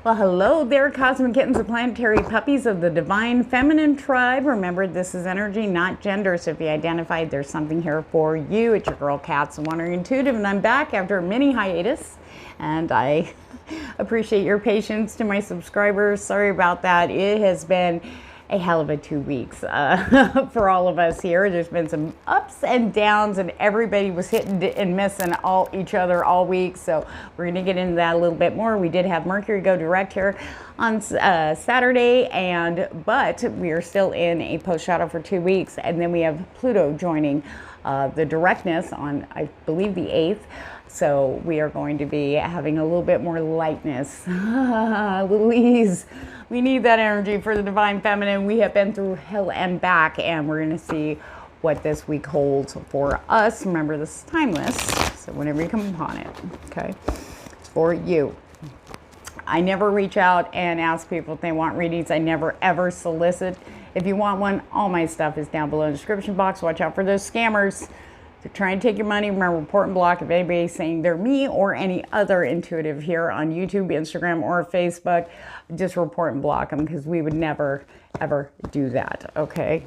Well, hello there, cosmic kittens and planetary puppies of the divine feminine tribe. Remember, this is energy, not gender. So if you identified, there's something here for you. It's your girl, Cats, and Wandering Intuitive, and I'm back after a mini hiatus. And I appreciate your patience to my subscribers. Sorry about that. It has been a hell of a 2 weeks for all of us here. There's been some ups and downs, and everybody was hitting and missing each other all week. So we're going to get into that a little bit more. We did have Mercury go direct here on Saturday, but we are still in a post shadow for 2 weeks, and then we have Pluto joining the directness on, I believe, the 8th. So we are going to be having a little bit more lightness, a little ease. We need that energy for the divine feminine. We have been through hell and back, and we're going to see what this week holds for us. Remember, this is timeless, so whenever you come upon it, okay, it's for you. I never reach out and ask people if they want readings. I never, ever solicit. If you want one, all my stuff is down below in the description box. Watch out for those scammers. They're trying to take your money. Remember, report and block if anybody's saying they're me or any other intuitive here on YouTube, Instagram, or Facebook. Just report and block them, because we would never, ever do that, okay?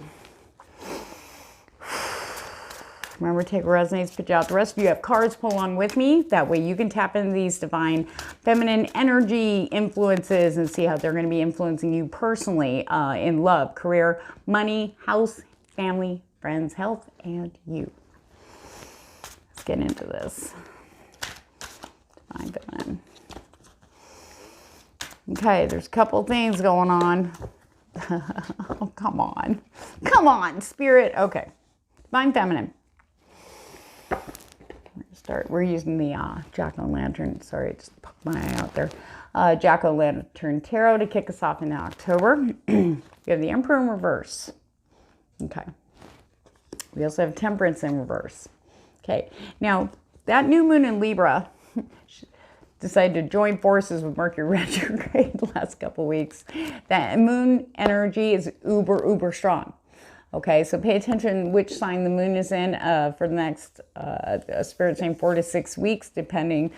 Remember, take what resonates, pitch out. The rest of you have cards, pull on with me. That way you can tap into these divine feminine energy influences and see how they're going to be influencing you personally in love, career, money, house, family, friends, health, and you. Let's get into this. Divine feminine. Okay, there's a couple things going on. Oh, come on. Come on, Spirit. Okay. Divine feminine. We're using the Jack-o'-lantern. Sorry, just poked my eye out there. Jack-o'-lantern tarot to kick us off in October. We have the Emperor in reverse. Okay. We also have Temperance in reverse. Okay. Now, that new moon in Libra decided to join forces with Mercury retrograde the last couple weeks. That moon energy is uber strong. Okay, so pay attention which sign the moon is in for the next, Spirit saying 4 to 6 weeks, depending,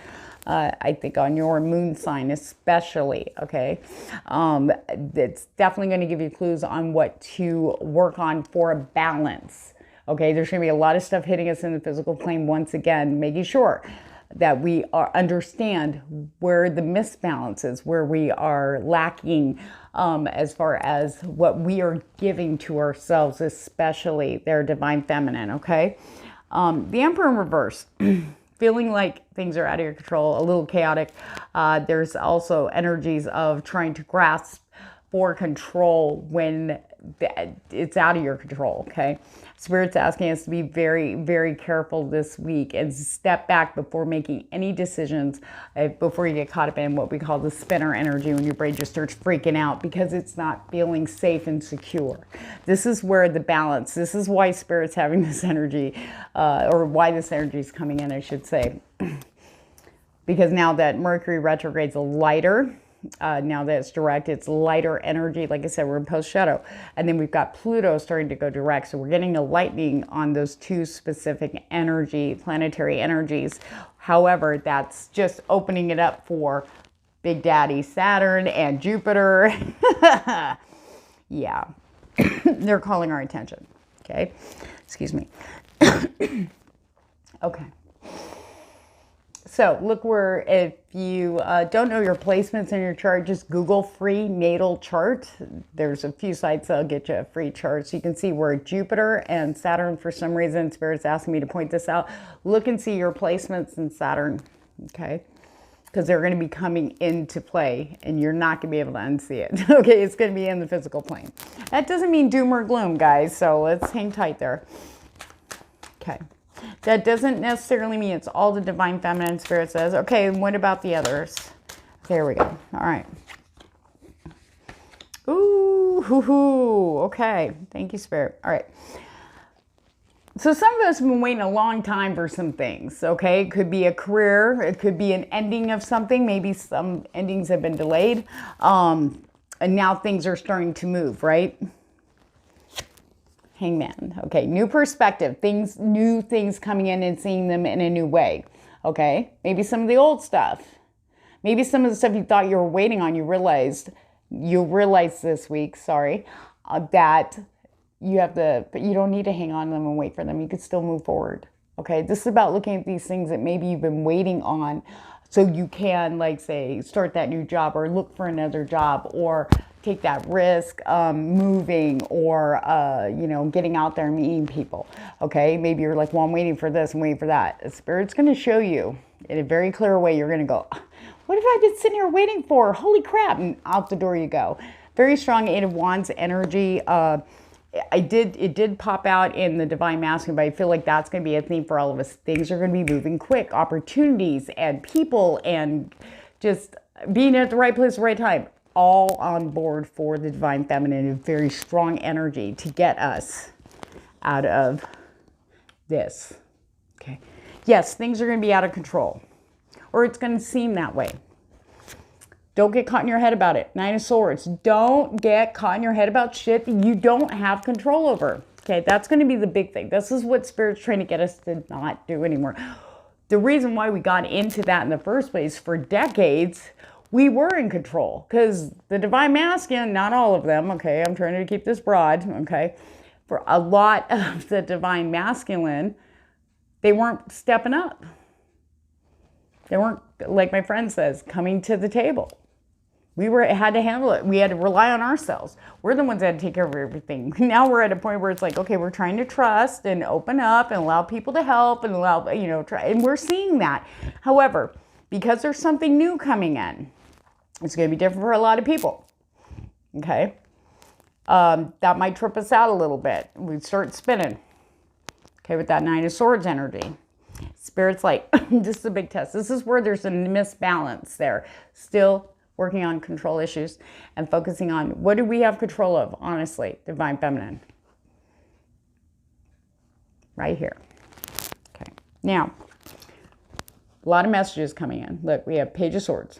I think, on your moon sign especially, okay? It's definitely going to give you clues on what to work on for a balance, okay? There's going to be a lot of stuff hitting us in the physical plane once again, making sure that we understand where the misbalance is, where we are lacking as far as what we are giving to ourselves, especially their divine feminine, okay? The Emperor in reverse, feeling like things are out of your control, a little chaotic. There's also energies of trying to grasp for control when it's out of your control, okay? Spirit's asking us to be very, very careful this week and step back before making any decisions, before you get caught up in what we call the spinner energy, when your brain just starts freaking out because it's not feeling safe and secure. This is where the balance, this is why Spirit's having this energy, or why this energy is coming in, I should say. Because now that Mercury retrograde's lighter, now that it's direct, it's lighter energy. Like I said, we're in post shadow, and then we've got Pluto starting to go direct, so we're getting a lightening on those two specific planetary energies. However, that's just opening it up for Big Daddy Saturn and Jupiter. Yeah. They're calling our attention. Okay, excuse me. Okay. So look, where if you don't know your placements in your chart, just Google free natal chart. There's a few sites that'll get you a free chart. So you can see where Jupiter and Saturn, for some reason, Spirit's asking me to point this out. Look and see your placements in Saturn, okay? Because they're going to be coming into play, and you're not going to be able to unsee it. Okay, it's going to be in the physical plane. That doesn't mean doom or gloom, guys, so let's hang tight there. Okay. That doesn't necessarily mean it's all the divine feminine. Spirit says. Okay, and what about the others? There we go. All right. Ooh, hoo, hoo. Okay. Thank you, Spirit. All right. So some of us have been waiting a long time for some things, okay? It could be a career. It could be an ending of something. Maybe some endings have been delayed. And now things are starting to move, right? Hangman. Okay, new perspective, new things coming in and seeing them in a new way. Okay, maybe some of the old stuff Maybe some of the stuff you thought you were waiting on, you realized this week, sorry, that you have to, but you don't need to hang on to them and wait for them. You could still move forward. Okay. This is about looking at these things that maybe you've been waiting on so you can, like, say, start that new job or look for another job or take that risk, moving or, you know, getting out there and meeting people. Okay. Maybe you're like, well, I'm waiting for this and waiting for that. Spirit's going to show you in a very clear way. You're going to go, what have I been sitting here waiting for? Holy crap. And out the door you go. Very strong Eight of Wands energy. It did pop out in the Divine Masculine, but I feel like that's going to be a theme for all of us. Things are going to be moving quick. Opportunities and people and just being at the right place at the right time. All on board for the Divine Feminine. A very strong energy to get us out of this. Okay. Yes, things are going to be out of control. Or it's going to seem that way. Don't get caught in your head about it. Nine of Swords. Don't get caught in your head about shit that you don't have control over. Okay, that's going to be the big thing. This is what Spirit's trying to get us to not do anymore. The reason why we got into that in the first place, for decades, we were in control. Because the Divine Masculine, not all of them, okay, I'm trying to keep this broad, okay, for a lot of the Divine Masculine, they weren't stepping up. They weren't, like my friend says, coming to the table. We had to handle it. We had to rely on ourselves. We're the ones that had to take care of everything. Now we're at a point where it's like, okay, we're trying to trust and open up and allow people to help and allow, you know, try. And we're seeing that. However, because there's something new coming in, it's going to be different for a lot of people. Okay. That might trip us out a little bit. We start spinning. Okay. With that Nine of Swords energy. Spirit's like, this is a big test. This is where there's a misbalance there. Still working on control issues and focusing on what do we have control of, honestly, Divine Feminine. Right here. Okay. Now, a lot of messages coming in. Look, we have Page of Swords.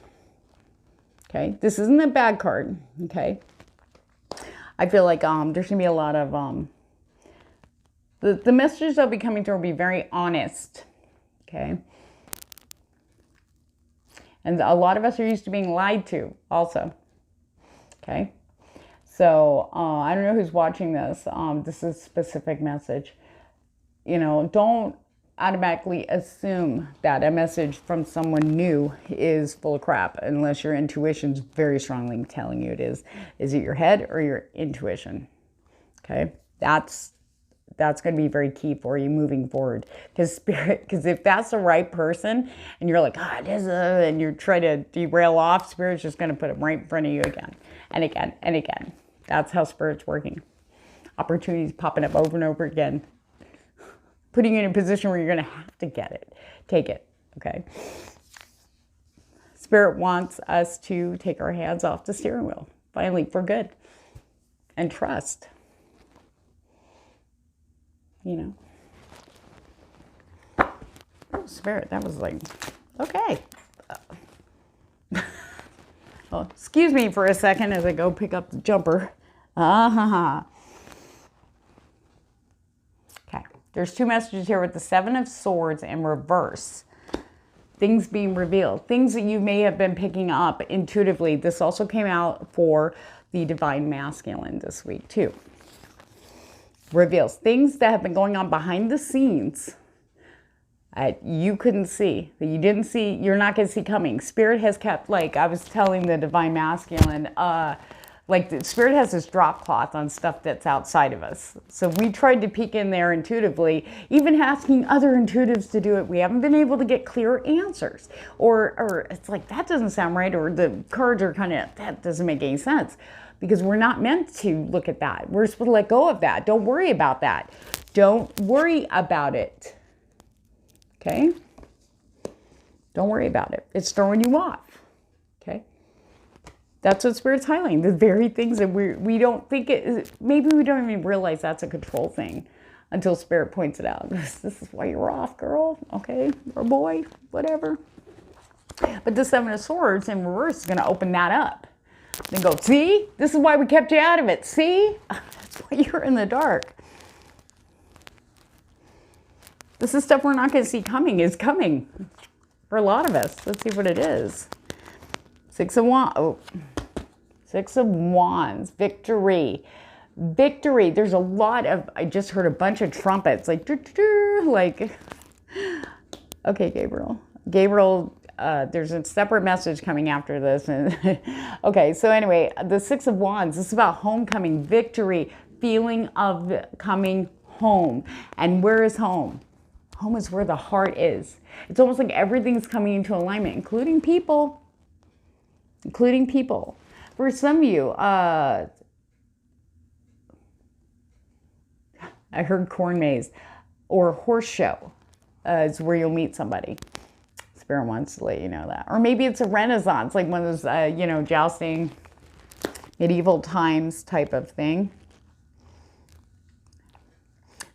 Okay. This isn't a bad card. Okay. I feel like there's going to be a lot of, the messages that'll be coming through will be very honest. Okay. And a lot of us are used to being lied to also. Okay. So, I don't know who's watching this. This is a specific message. You know, don't automatically assume that a message from someone new is full of crap unless your intuition's very strongly telling you it is. Is it your head or your intuition? Okay. That's going to be very key for you moving forward. Because if that's the right person and you're like, it is, and you're trying to derail off, Spirit's just going to put them right in front of you again and again and again. That's how Spirit's working. Opportunities popping up over and over again. Putting you in a position where you're going to have to get it. Take it. Okay. Spirit wants us to take our hands off the steering wheel. Finally, for good. And trust. You know. Oh, Spirit, that was like, okay. Well, excuse me for a second as I go pick up the jumper. Okay. There's two messages here with the Seven of Swords in reverse. Things being revealed. Things that you may have been picking up intuitively. This also came out for the Divine Masculine this week too. Reveals things that have been going on behind the scenes that you couldn't see, that you didn't see, you're not going to see coming. Spirit has kept, like I was telling the Divine Masculine, like the Spirit has this drop cloth on stuff that's outside of us. So we tried to peek in there intuitively, even asking other intuitives to do it. We haven't been able to get clear answers. Or it's like, that doesn't sound right. Or the cards are kind of, that doesn't make any sense. Because we're not meant to look at that. We're supposed to let go of that. Don't worry about that. Don't worry about it. Okay? Don't worry about it. It's throwing you off. Okay? That's what Spirit's highlighting. The very things that we don't think it is. Maybe we don't even realize that's a control thing until Spirit points it out. This is why you're off, girl. Okay? Or boy. Whatever. But the Seven of Swords in reverse is going to open that up. Then go, see? This is why we kept you out of it. See? That's why you're in the dark. This is stuff we're not going to see coming. Is coming for a lot of us. Let's see what it is. Six of Wands. Oh, Six of Wands. Victory. Victory. There's a lot of, I just heard a bunch of trumpets. Like, like, okay, Gabriel. Gabriel, there's a separate message coming after this. Okay, so anyway, the Six of Wands, this is about homecoming, victory, feeling of coming home. And where is home? Home is where the heart is. It's almost like everything's coming into alignment, including people. Including people. For some of you, I heard corn maze or horse show is where you'll meet somebody. Spirit wants to let you know that. Or maybe it's a renaissance, like one of those, you know, jousting, medieval times type of thing.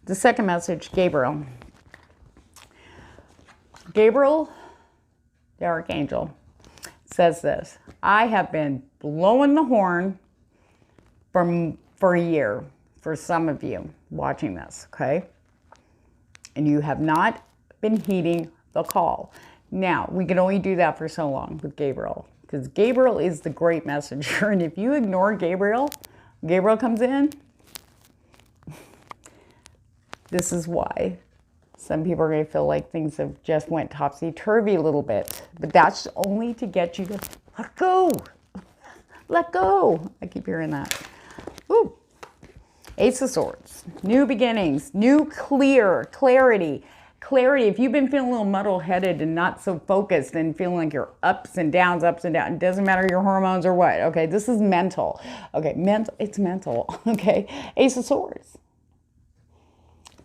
The second message, Gabriel. Gabriel, the archangel, says this: I have been blowing the horn for a year for some of you watching this, okay? And you have not been heeding the call. Now, we can only do that for so long with Gabriel, because Gabriel is the great messenger. And if you ignore Gabriel, Gabriel comes in. This is why some people are going to feel like things have just went topsy-turvy a little bit. But that's only to get you to let go. Let go. I keep hearing that. Ooh. Ace of Swords. New beginnings. New clarity. Clarity. If you've been feeling a little muddle-headed and not so focused and feeling like you're ups and downs, it doesn't matter your hormones or what. Okay, this is mental. Okay, it's mental. Okay, Ace of Swords.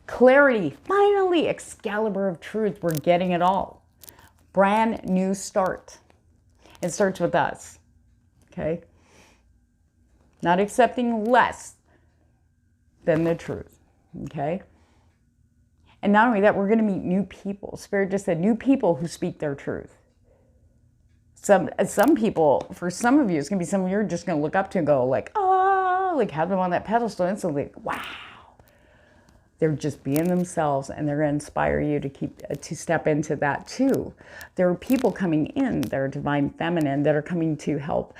Clarity. Finally, Excalibur of truth. We're getting it all. Brand new start. It starts with us. Okay? Not accepting less than the truth. Okay? And not only that, we're going to meet new people. Spirit just said new people who speak their truth. Some people, for some of you, it's going to be some of you are just going to look up to and go like, oh, like have them on that pedestal instantly. Like, wow. They're just being themselves, and they're going to inspire you to step into that too. There are people coming in that are divine feminine that are coming to help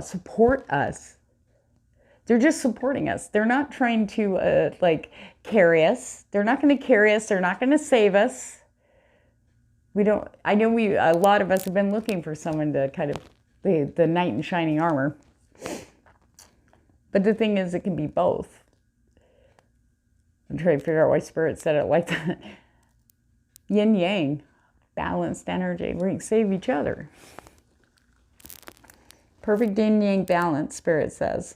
support us. They're just supporting us. They're not trying to carry us. They're not going to carry us. They're not going to save us. I know a lot of us have been looking for someone to kind of the knight in shining armor. But the thing is, it can be both. I'm trying to figure out why Spirit said it like that. Yin yang, balanced energy. We can save each other. Perfect yin yang balance, Spirit says.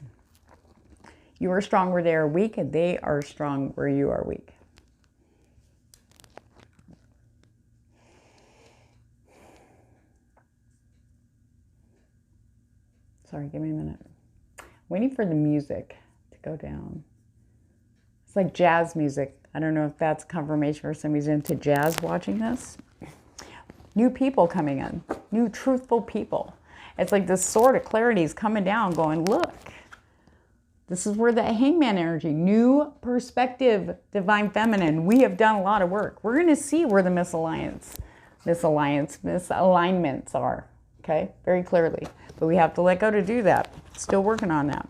You are strong where they are weak, and they are strong where you are weak. Sorry, give me a minute. Waiting for the music to go down. It's like jazz music. I don't know if that's confirmation for somebody's into jazz watching this. New people coming in. New truthful people. It's like this sword of clarity is coming down going, look. This is where the hangman energy, new perspective, divine feminine. We have done a lot of work. We're going to see where the misalignments are. Okay, very clearly. But we have to let go to do that. Still working on that.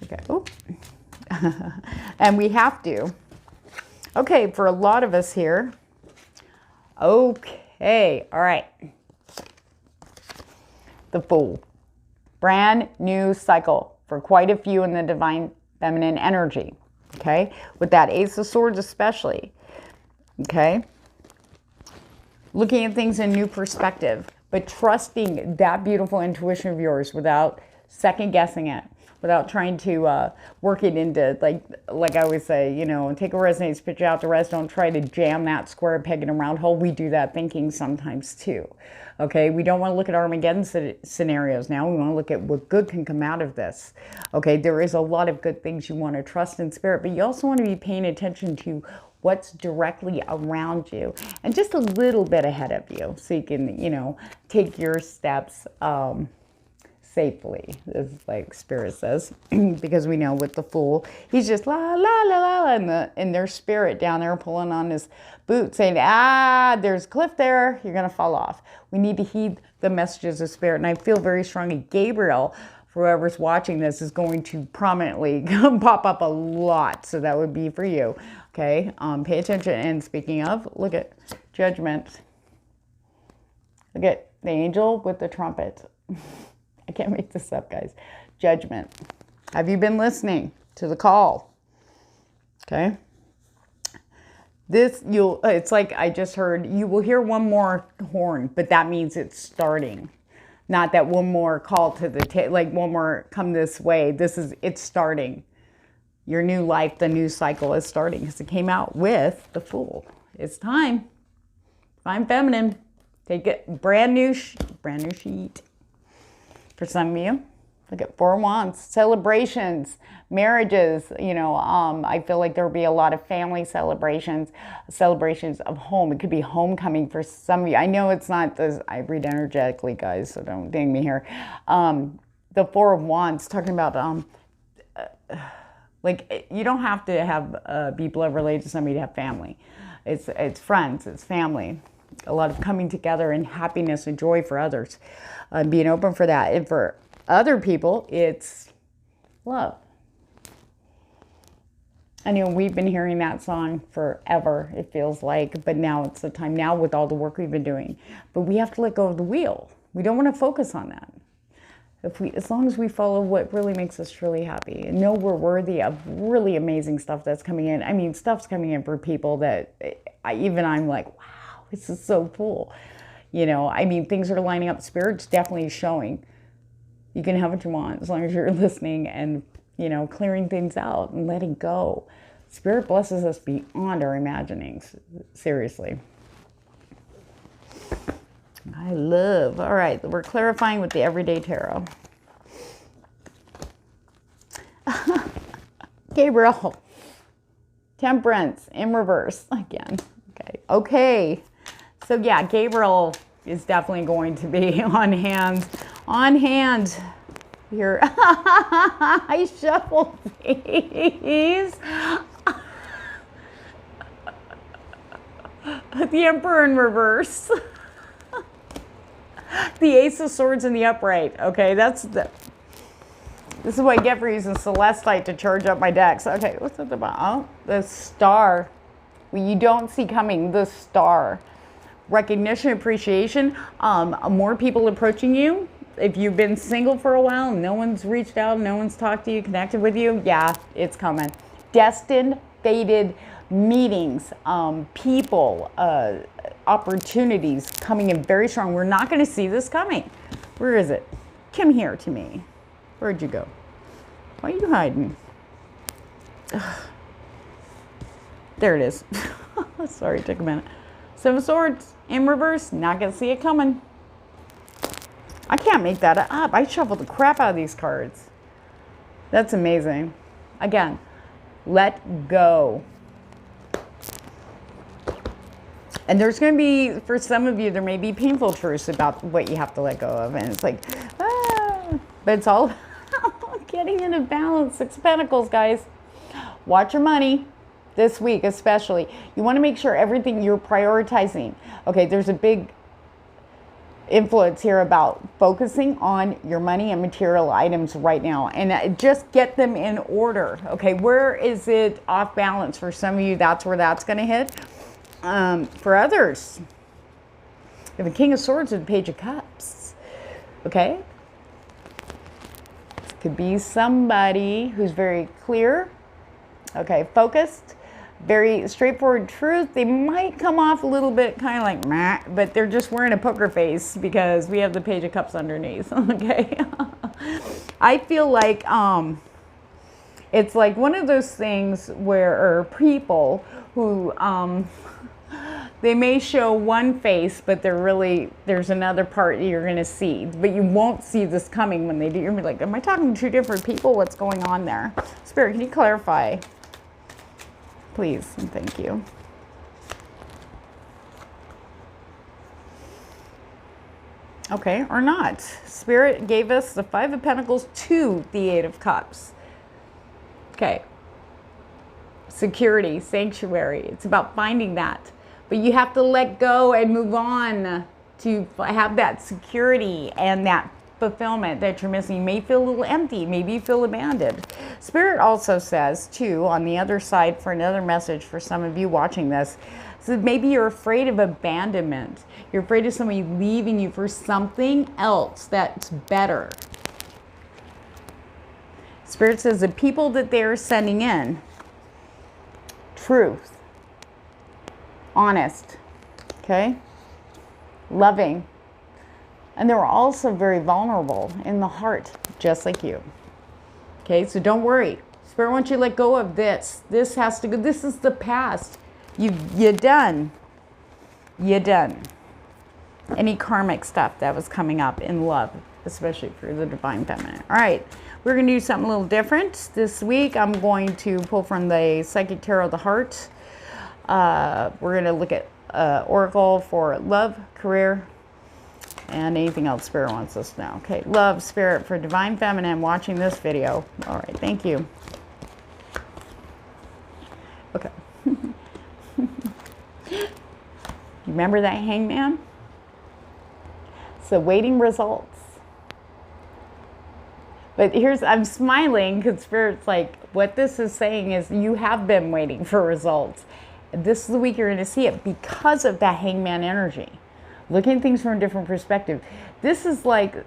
Okay. Oop. And we have to. Okay, for a lot of us here. Okay, all right. The Fool. Brand new cycle for quite a few in the divine feminine energy. Okay, with that Ace of Swords especially. Okay. Looking at things in new perspective, but trusting that beautiful intuition of yours without second guessing it. Without trying to work it into, like I always say, you know, take a resonance, spit out the rest. Don't try to jam that square peg in a round hole. We do that thinking sometimes too. Okay, we don't want to look at Armageddon scenarios now. We want to look at what good can come out of this. Okay, there is a lot of good things you want to trust in spirit, but you also want to be paying attention to what's directly around you and just a little bit ahead of you so you can, you know, take your steps safely, as like Spirit says, because we know with the Fool, he's just la la la la, and their spirit down there pulling on his boot, saying, there's a cliff there, you're gonna fall off. We need to heed the messages of Spirit, and I feel very strongly Gabriel, for whoever's watching this, is going to prominently pop up a lot, so that would be for you. Okay, pay attention. And speaking of, look at Judgment. Look at the angel with the trumpet. I can't make this up, guys. Judgment. Have you been listening to the call? Okay. It's like I just heard, you will hear one more horn, but that means it's starting. Not that one more call to the, like one more come this way. It's starting. Your new life, the new cycle is starting, because it came out with the Fool. It's time. Divine Feminine. Take it, brand new sheet. For some of you, look at 4 Wands, celebrations, marriages. I feel like there will be a lot of family celebrations of home. It could be homecoming for some of you. I know it's not this. I read energetically, guys, so don't ding me here. The 4 of Wands, talking about like you don't have to have be blood related to somebody to have family. It's friends, it's family. A lot of coming together and happiness and joy for others, being open for that. And for other people, it's love. I know we've been hearing that song forever, it feels like, but now it's the time, now with all the work we've been doing. But we have to let go of the wheel. We don't want to focus on that. As long as we follow what really makes us truly happy and know we're worthy of really amazing stuff that's coming in. I mean, stuff's coming in for people that I'm like, wow. This is so cool. I mean, things are lining up. Spirit's definitely showing. You can have what you want as long as you're listening and, clearing things out and letting go. Spirit blesses us beyond our imaginings. Seriously. All right, we're clarifying with the Everyday Tarot. Gabriel. Temperance in reverse again. Okay. So yeah, Gabriel is definitely going to be on hand here. I shuffled these. The Emperor in reverse. The Ace of Swords in the upright. Okay, this is what I get for using Celestite to charge up my decks. Okay, what's it about? Oh, the Star. Well, you don't see coming, the Star. Recognition, appreciation, more people approaching you. If you've been single for a while, no one's reached out, no one's talked to you, connected with you, yeah, it's coming. Destined, fated meetings, people, opportunities coming in very strong. We're not going to see this coming. Where is it? Come here to me. Where'd you go? Why are you hiding? Ugh. There it is. Sorry, it took a minute. 7 of Swords in reverse. Not going to see it coming. I can't make that up. I shuffled the crap out of these cards. That's amazing. Again, let go. And there's going to be, for some of you, there may be painful truths about what you have to let go of. And it's like, but it's all getting into balance. 6 of Pentacles, guys. Watch your money. This week especially, you want to make sure everything you're prioritizing. Okay, there's a big influence here about focusing on your money and material items right now, and just get them in order. Okay, where is it off balance? For some of you, that's where that's going to hit. For others, you have the King of Swords and the Page of Cups. Okay, this could be somebody who's very clear. Okay, focused. Very straightforward truth. They might come off a little bit kind of like meh, but they're just wearing a poker face because we have the Page of Cups underneath. Okay. I feel like it's like one of those things where people who they may show one face, but there's another part you're going to see, but you won't see this coming when they do. You're going to be like, am I talking to 2 different people? What's going on there? Spirit, can you clarify? Please and thank you. Okay, or not. Spirit gave us the Five of Pentacles to the Eight of Cups. Okay. Security, sanctuary. It's about finding that. But you have to let go and move on to have that security and that fulfillment that you're missing. You may feel a little empty. Maybe you feel abandoned. Spirit also says, too, on the other side, for another message for some of you watching this, so maybe you're afraid of abandonment. You're afraid of somebody leaving you for something else that's better. Spirit says the people that they're sending in, truth, honest, okay, loving, and they're also very vulnerable in the heart, just like you. Okay, so don't worry. Spirit wants you to let go of this. This has to go. This is the past. You're done. You're done. Any karmic stuff that was coming up in love, especially for the Divine Feminine. All right, we're going to do something a little different. This week, I'm going to pull from the Psychic Tarot of the Heart. We're going to look at Oracle for love, career, and anything else Spirit wants us to know. Okay, love, Spirit for Divine Feminine watching this video. All right, thank you. Okay. Remember that hangman? So waiting results. But I'm smiling because Spirit's like, what this is saying is you have been waiting for results. This is the week you're going to see it because of that hangman energy. Looking at things from a different perspective. This is like,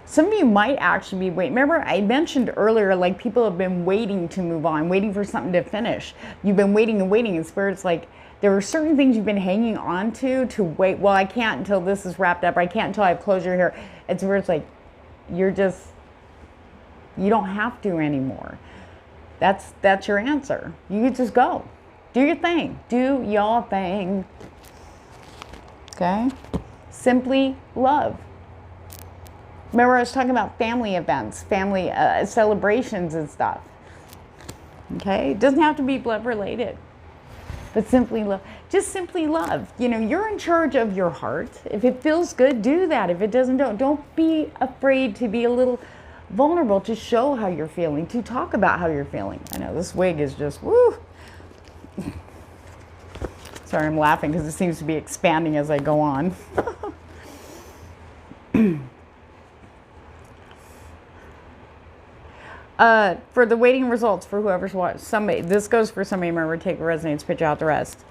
some of you might actually be waiting. Remember, I mentioned earlier, like people have been waiting to move on, waiting for something to finish. You've been waiting and waiting, and Spirit's like, there are certain things you've been hanging on to wait. Well, I can't until this is wrapped up. Or I can't until I have closure here. And Spirit's like, you don't have to anymore. That's your answer. You can just go. Do your thing. Do your thing. Okay? Simply love. Remember I was talking about family events, family celebrations and stuff. Okay? It doesn't have to be blood related. But simply love. Just simply love. You know, you're in charge of your heart. If it feels good, do that. If it doesn't, don't. Don't be afraid to be a little vulnerable, to show how you're feeling, to talk about how you're feeling. I know this wig is just, woo. Sorry, I'm laughing because it seems to be expanding as I go on. For the waiting results for whoever's watched, somebody, this goes for somebody, remember, take what resonates, pitch out the rest.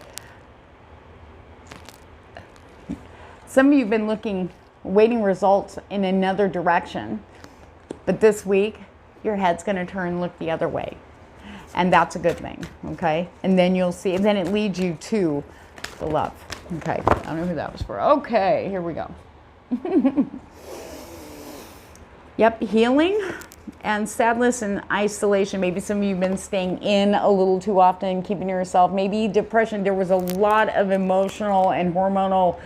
Some of you have been waiting results in another direction, but this week, your head's going to turn and look the other way. And that's a good thing, okay? And then you'll see, and then it leads you to the love. Okay, I don't know who that was for. Okay, here we go. Yep, healing and sadness and isolation. Maybe some of you have been staying in a little too often, keeping to yourself. Maybe depression. There was a lot of emotional and hormonal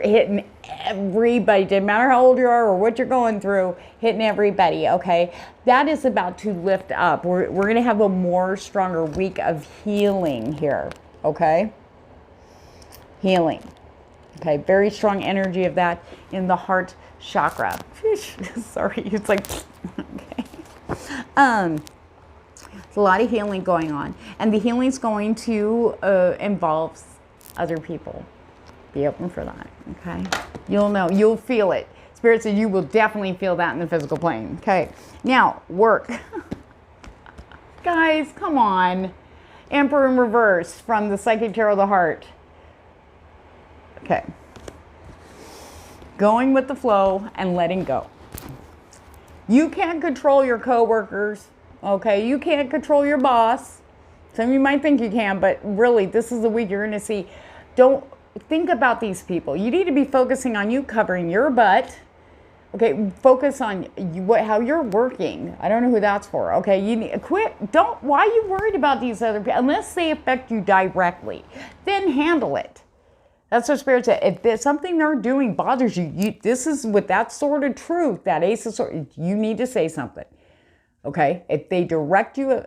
hitting everybody. Didn't matter how old you are or what you're going through, hitting everybody, okay? That is about to lift up. We're going to have a more stronger week of healing here, okay? Healing. Okay, very strong energy of that in the heart chakra. Sorry, it's like, okay. There's a lot of healing going on. And the healing is going to involve other people. Be open for that, okay? You'll know, you'll feel it. Spirit says you will definitely feel that in the physical plane. Okay, now work. Guys, come on. Emperor in reverse from the Psychic Tarot of the Heart. Okay. Going with the flow and letting go. You can't control your coworkers, okay? You can't control your boss. Some of you might think you can, but really, this is the week you're going to see. Don't think about these people. You need to be focusing on you covering your butt. Okay, focus on how you're working. I don't know who that's for. Okay, you need quit. Why are you worried about these other people? Unless they affect you directly, then handle it. That's what Spirit said. If there's something they're doing bothers you, this is with that sort of truth, that Ace of Swords, you need to say something. Okay, if they direct you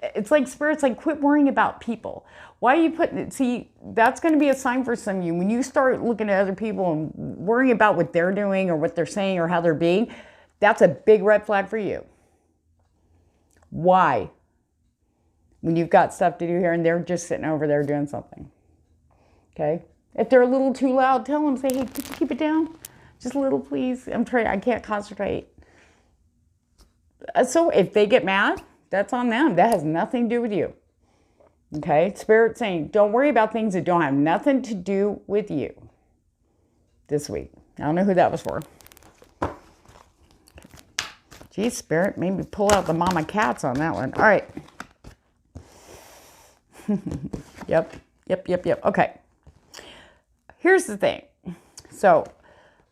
It's like Spirit's like, quit worrying about people. Why are you putting it? See, that's going to be a sign for some of you. When you start looking at other people and worrying about what they're doing or what they're saying or how they're being, that's a big red flag for you. Why? When you've got stuff to do here and they're just sitting over there doing something. Okay? If they're a little too loud, tell them, say, hey, could you keep it down? Just a little, please. I can't concentrate. So if they get mad, that's on them. That has nothing to do with you. Okay? Spirit saying, don't worry about things that don't have nothing to do with you this week. I don't know who that was for. Geez, Spirit, maybe pull out the mama cats on that one. All right. Yep. Okay. Here's the thing. So,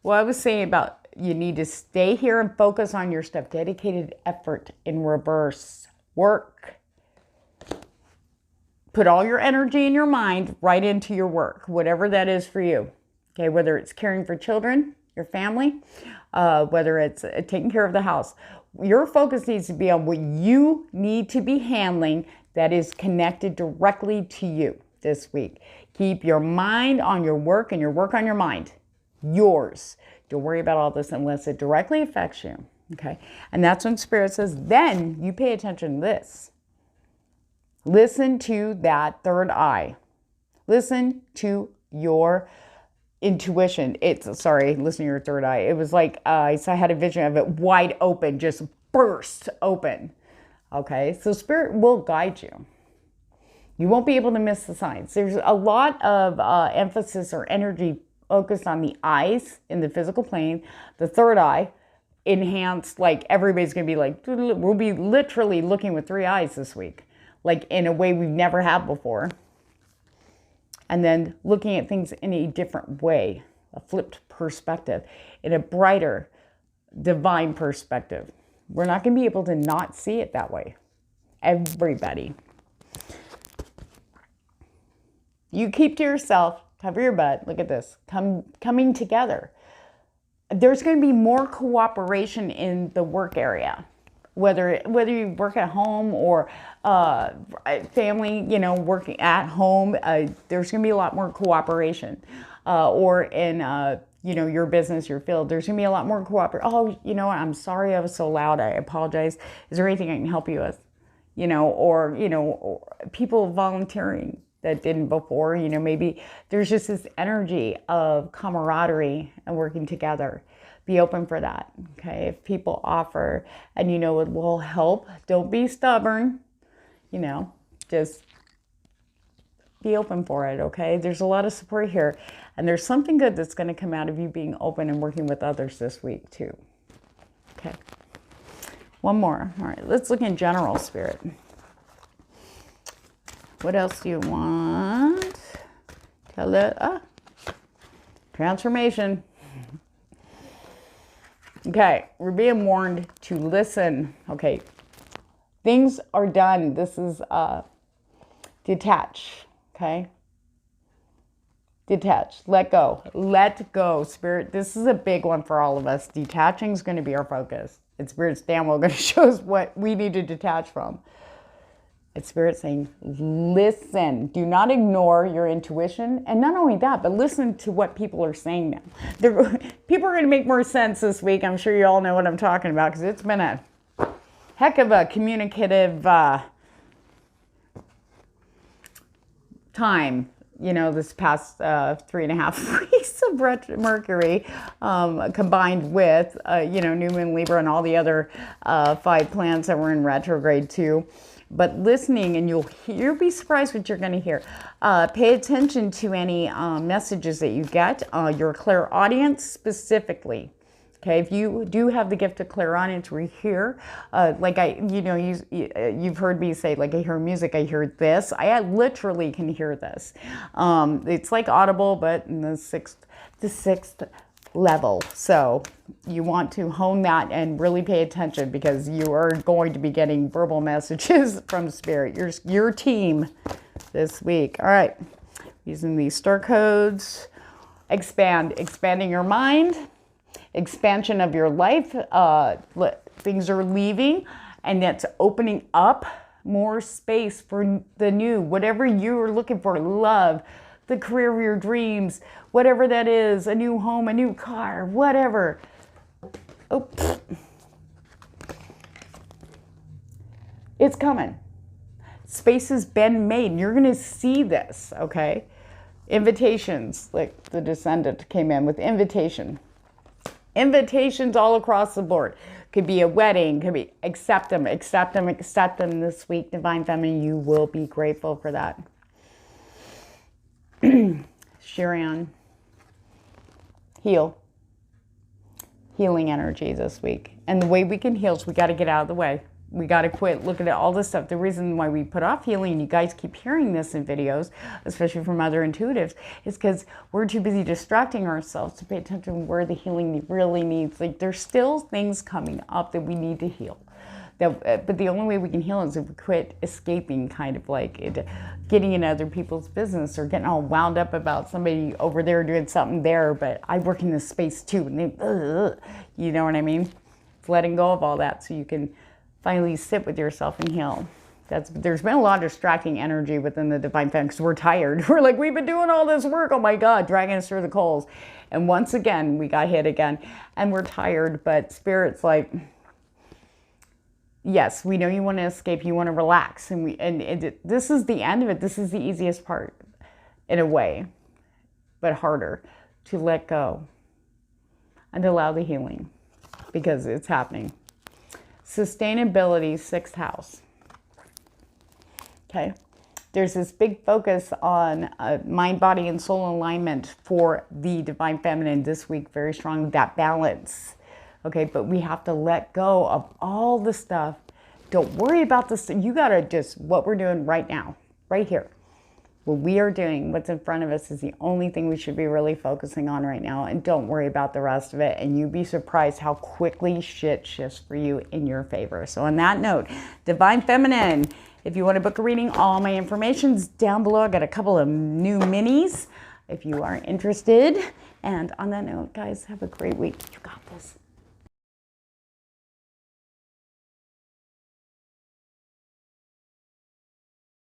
what I was saying about you need to stay here and focus on your stuff. Dedicated effort in reverse. Work. Put all your energy and your mind right into your work, whatever that is for you. Okay, whether it's caring for children, your family, whether it's taking care of the house. Your focus needs to be on what you need to be handling that is connected directly to you this week. Keep your mind on your work and your work on your mind. Yours. Don't worry about all this unless it directly affects you. Okay? And that's when Spirit says, then you pay attention to this. Listen to that third eye. Listen to your intuition. Listen to your third eye. It was like, I had a vision of it wide open, just burst open. Okay, so Spirit will guide you. You won't be able to miss the signs. There's a lot of emphasis or energy focused on the eyes in the physical plane. The third eye, enhanced, like everybody's going to be like, we'll be literally looking with 3 eyes this week, like in a way we've never had before. And then looking at things in a different way, a flipped perspective, in a brighter, divine perspective. We're not going to be able to not see it that way. Everybody. You keep to yourself, cover your butt, look at this, coming together. There's going to be more cooperation in the work area. Whether you work at home or family, working at home, there's going to be a lot more cooperation. Or in, your business, your field, there's going to be a lot more cooperation. Oh, you know what? I'm sorry I was so loud. I apologize. Is there anything I can help you with? Or people volunteering that didn't before, maybe there's just this energy of camaraderie and working together. Be open for that, okay? If people offer and it will help, don't be stubborn, just be open for it, okay? There's a lot of support here. And there's something good that's going to come out of you being open and working with others this week, too. Okay. One more. All right, let's look in general, Spirit. What else do you want? Transformation. Okay, we're being warned to listen. Okay, things are done. This is detach, okay? Detach, let go, Spirit. This is a big one for all of us. Detaching is going to be our focus. And Spirit's damn well going to show us what we need to detach from. It's Spirit saying, listen. Do not ignore your intuition. And not only that, but listen to what people are saying now. People are going to make more sense this week. I'm sure you all know what I'm talking about because it's been a heck of a communicative time. This past 3.5 weeks of Mercury, combined with, New Moon, Libra, and all the other 5 planets that were in retrograde too. But listening, and you'll be surprised what you're going to hear. Pay attention to any messages that you get. Your clairaudience specifically. Okay, if you do have the gift of clairaudience, we hear, you've heard me say, like I hear music, I hear this. I literally can hear this. It's like audible, but in the sixth level. So you want to hone that and really pay attention because you are going to be getting verbal messages from Spirit, your team this week. All right, using these star codes, expanding your mind. Expansion of your life, things are leaving and that's opening up more space for the new, whatever you're looking for, love, the career of your dreams, whatever that is, a new home, a new car, whatever. Oh, it's coming. Space has been made, and you're going to see this, okay? Invitations, like the descendant came in with invitation. Invitations all across the board. Could be a wedding, could be, accept them, accept them, accept them this week, Divine Feminine. You will be grateful for that. Shirian, heal. Healing energy this week. And the way we can heal is we got to get out of the way. We got to quit looking at all this stuff. The reason why we put off healing, and you guys keep hearing this in videos, especially from other intuitives, is because we're too busy distracting ourselves to pay attention to where the healing really needs. Like, there's still things coming up that we need to heal. But the only way we can heal is if we quit escaping, kind of like getting in other people's business or getting all wound up about somebody over there doing something there. But I work in this space too, and you know what I mean? It's letting go of all that so you can finally sit with yourself and heal. There's been a lot of distracting energy within the Divine Feminine because we're tired. We're like, we've been doing all this work. Oh my God, dragging us through the coals. And once again, we got hit again and we're tired, but Spirit's like, yes, we know you want to escape, you want to relax. And this is the end of it. This is the easiest part in a way, but harder to let go and allow the healing because it's happening. Sustainability, 6th house. Okay. There's this big focus on mind, body, and soul alignment for the Divine Feminine this week. Very strong, that balance. Okay. But we have to let go of all the stuff. Don't worry about this. You got to just, what we're doing right now, right here. What we are doing, what's in front of us is the only thing we should be really focusing on right now. And don't worry about the rest of it. And you'd be surprised how quickly shit shifts for you in your favor. So on that note, Divine Feminine, if you want to book a reading, all my information's down below. I got a couple of new minis if you are interested. And on that note, guys, have a great week. You got this.